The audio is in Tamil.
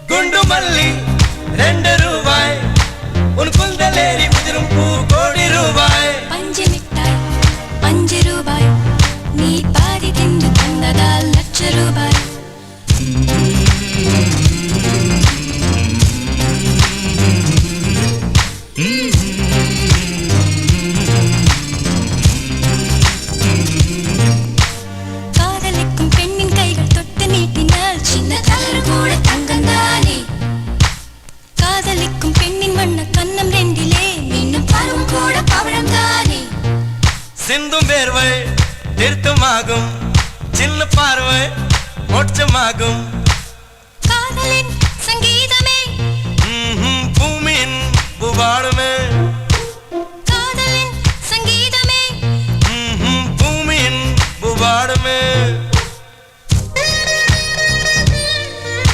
குண்டு மல்லி 2 ரூபாய் உன் குந்தலேறி உதிரும் பூ கோடி ரூபாய் பஞ்சு மிட்டாய் 5 ரூபாய் நீ பாதி தின்று தந்ததால் லட்ச ரூபாய் காதலிக்கும் பெண்ணின் கைகள் தொட்டு நீட்டினால் சின்ன தவறு கூட தங்கந்தானே காதலிக்கும் பெண்ணின் வண்ண கண்ணம் ரெண்டிலே இன்னும் பருவம் கூட பவழம் தானே சிந்தும் வேர்வை திருத்தமாகும் சின்ன பார்வை மோட்சமாகும்